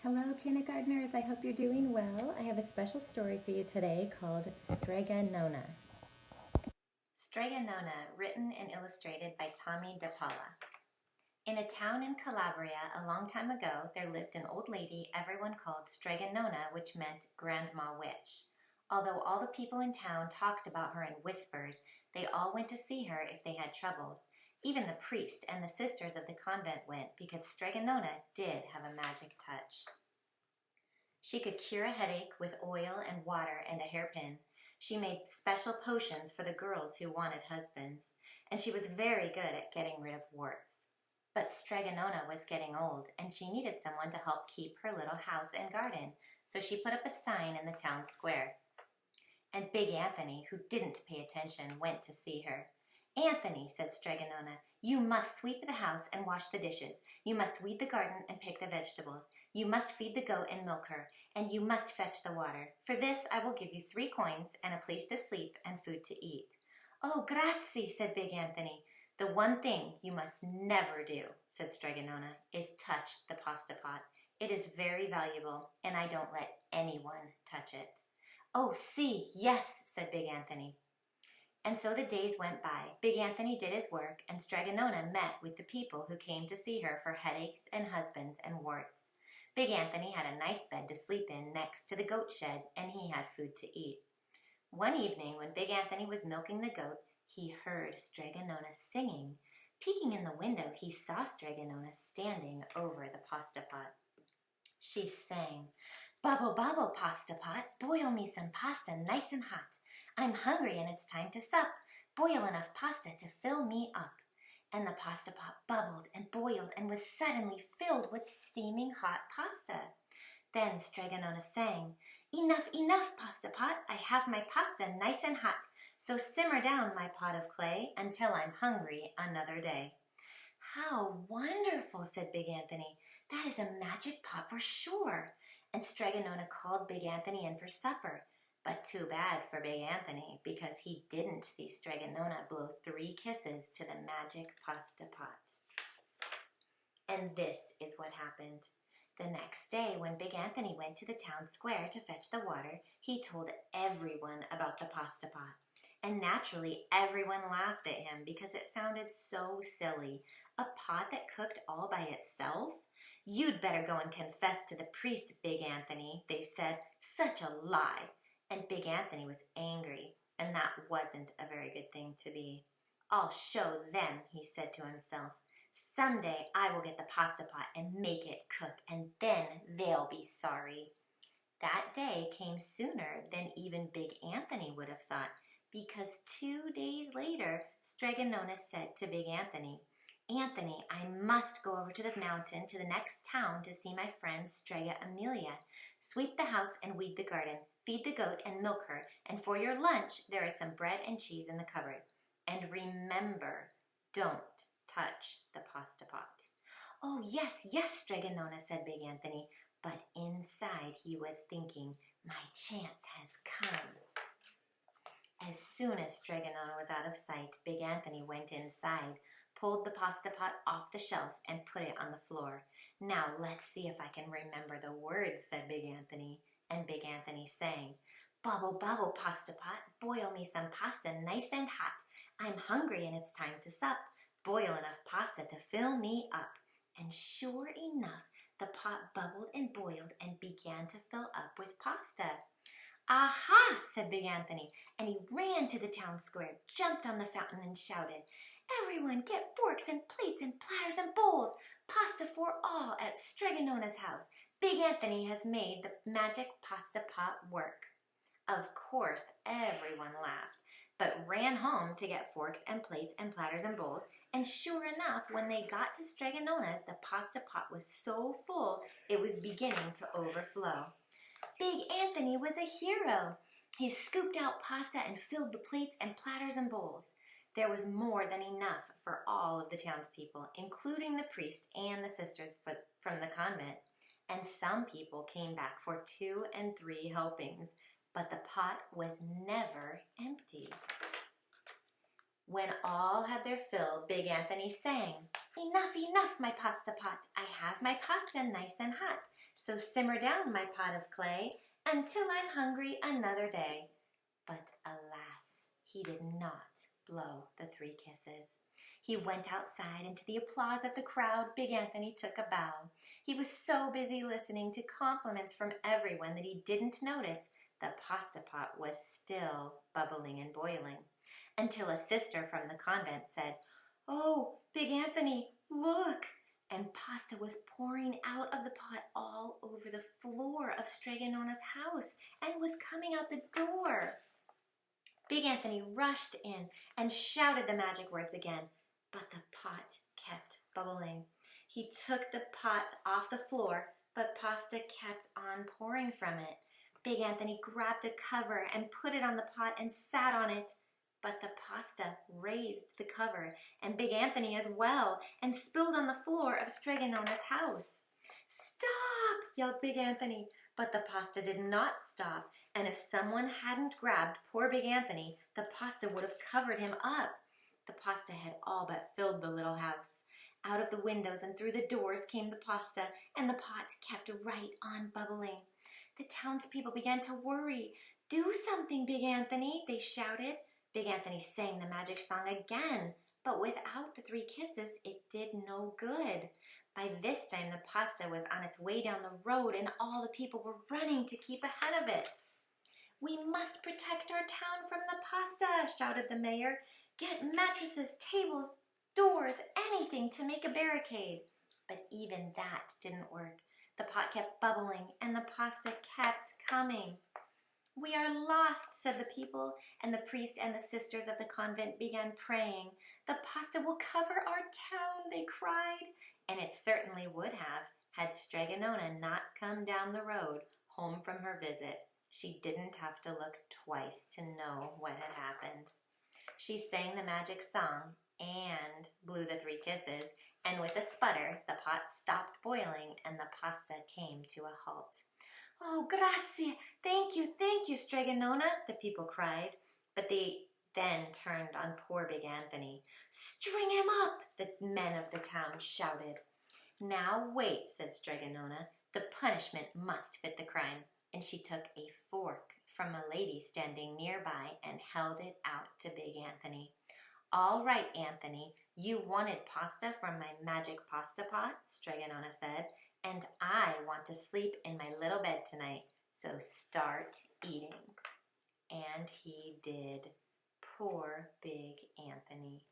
Hello, kindergartners. I hope you're doing well. I have a special story for you today called Strega Nona. Strega Nona, written and illustrated by Tommy DePaula. In a town in Calabria a long time ago, there lived an old lady everyone called Strega Nona, which meant Grandma Witch. Although all the people in town talked about her in whispers, they all went to see her if they had troubles. Even the priest and the sisters of the convent went because Strega Nona did have a magic touch. She could cure a headache with oil and water and a hairpin. She made special potions for the girls who wanted husbands, and she was very good at getting rid of warts. But Strega Nona was getting old, and she needed someone to help keep her little house and garden, so she put up a sign in the town square. And Big Anthony, who didn't pay attention, went to see her. "Anthony," said Strega Nona, "you must sweep the house and wash the dishes. You must weed the garden and pick the vegetables. You must feed the goat and milk her, and you must fetch the water. For this I will give you 3 coins and a place to sleep and food to eat." "Oh, grazie," said Big Anthony. "The one thing you must never do," said Strega Nona, "is touch the pasta pot. It is very valuable, and I don't let anyone touch it." "Oh, see, yes," said Big Anthony. And so the days went by. Big Anthony did his work, and Strega Nona met with the people who came to see her for headaches and husbands and warts. Big Anthony had a nice bed to sleep in next to the goat shed, and he had food to eat. One evening, when Big Anthony was milking the goat, he heard Strega Nona singing. Peeking in the window, he saw Strega Nona standing over the pasta pot. She sang, "Bubble, bubble, pasta pot, boil me some pasta nice and hot. I'm hungry and it's time to sup. Boil enough pasta to fill me up." And the pasta pot bubbled and boiled and was suddenly filled with steaming hot pasta. Then Strega Nona sang, "Enough, enough, pasta pot, I have my pasta nice and hot. So simmer down, my pot of clay, until I'm hungry another day." "How wonderful," said Big Anthony. "That is a magic pot for sure." And Strega Nona called Big Anthony in for supper. But too bad for Big Anthony, because he didn't see Strega Nona blow 3 kisses to the magic pasta pot. And this is what happened. The next day, when Big Anthony went to the town square to fetch the water, he told everyone about the pasta pot. And naturally, everyone laughed at him because it sounded so silly. A pot that cooked all by itself? "You'd better go and confess to the priest, Big Anthony," they said. "Such a lie." And Big Anthony was angry, and that wasn't a very good thing to be. "I'll show them," he said to himself. "Someday I will get the pasta pot and make it cook, and then they'll be sorry." That day came sooner than even Big Anthony would have thought, because 2 days later, Strega Nona said to Big Anthony, "Anthony, I must go over to the mountain to the next town to see my friend Strega Amelia. Sweep the house and weed the garden, feed the goat and milk her, and for your lunch there is some bread and cheese in the cupboard. And remember, don't touch the pasta pot." "Oh, yes, yes, Strega Nona," said Big Anthony, but inside he was thinking, "My chance has come." As soon as Strega Nona was out of sight, Big Anthony went inside, pulled the pasta pot off the shelf, and put it on the floor. "Now let's see if I can remember the words," said Big Anthony. And Big Anthony sang, "Bubble, bubble, pasta pot, boil me some pasta nice and hot. I'm hungry and it's time to sup. Boil enough pasta to fill me up." And sure enough, the pot bubbled and boiled and began to fill up with pasta. "Aha!" said Big Anthony, and he ran to the town square, jumped on the fountain, and shouted, "Everyone get forks and plates and platters and bowls! Pasta for all at Strega Nona's house! Big Anthony has made the magic pasta pot work." Of course, everyone laughed, but ran home to get forks and plates and platters and bowls, and sure enough, when they got to Strega Nona's, the pasta pot was so full it was beginning to overflow. Big Anthony was a hero. He scooped out pasta and filled the plates and platters and bowls. There was more than enough for all of the townspeople, including the priest and the sisters from the convent. And some people came back for 2 and 3 helpings, but the pot was never empty. When all had their fill, Big Anthony sang, "Enough, enough, my pasta pot. I have my pasta nice and hot. So simmer down, my pot of clay, until I'm hungry another day." But alas, he did not blow the 3 kisses. He went outside, and to the applause of the crowd, Big Anthony took a bow. He was so busy listening to compliments from everyone that he didn't notice the pasta pot was still bubbling and boiling, until a sister from the convent said, "Oh, Big Anthony, look!" And pasta was pouring out of the pot all over the floor of Strega Nona's house and was coming out the door. Big Anthony rushed in and shouted the magic words again, but the pot kept bubbling. He took the pot off the floor, but pasta kept on pouring from it. Big Anthony grabbed a cover and put it on the pot and sat on it, but the pasta raised the cover, and Big Anthony as well, and spilled on the floor of Strega Nona's house. "Stop!" yelled Big Anthony, but the pasta did not stop, and if someone hadn't grabbed poor Big Anthony, the pasta would have covered him up. The pasta had all but filled the little house. Out of the windows and through the doors came the pasta, and the pot kept right on bubbling. The townspeople began to worry. "Do something, Big Anthony," they shouted. Big Anthony sang the magic song again, but without the 3 kisses, it did no good. By this time, the pasta was on its way down the road, and all the people were running to keep ahead of it. "We must protect our town from the pasta," shouted the mayor. "Get mattresses, tables, doors, anything to make a barricade." But even that didn't work. The pot kept bubbling, and the pasta kept coming. "We are lost," said the people, and the priest and the sisters of the convent began praying. "The pasta will cover our town," they cried, and it certainly would have had Strega Nona not come down the road home from her visit. She didn't have to look twice to know what had happened. She sang the magic song and blew the 3 kisses, and with a sputter, the pot stopped boiling and the pasta came to a halt. "Oh, grazie! Thank you, Strega Nona," the people cried. But they then turned on poor Big Anthony. "String him up!" the men of the town shouted. "Now wait," said Strega Nona. "The punishment must fit the crime." And she took a fork from a lady standing nearby and held it out to Big Anthony. "All right, Anthony, you wanted pasta from my magic pasta pot," Strega Nona said, "and I want to sleep in my little bed tonight, so start eating." And he did. Poor Big Anthony.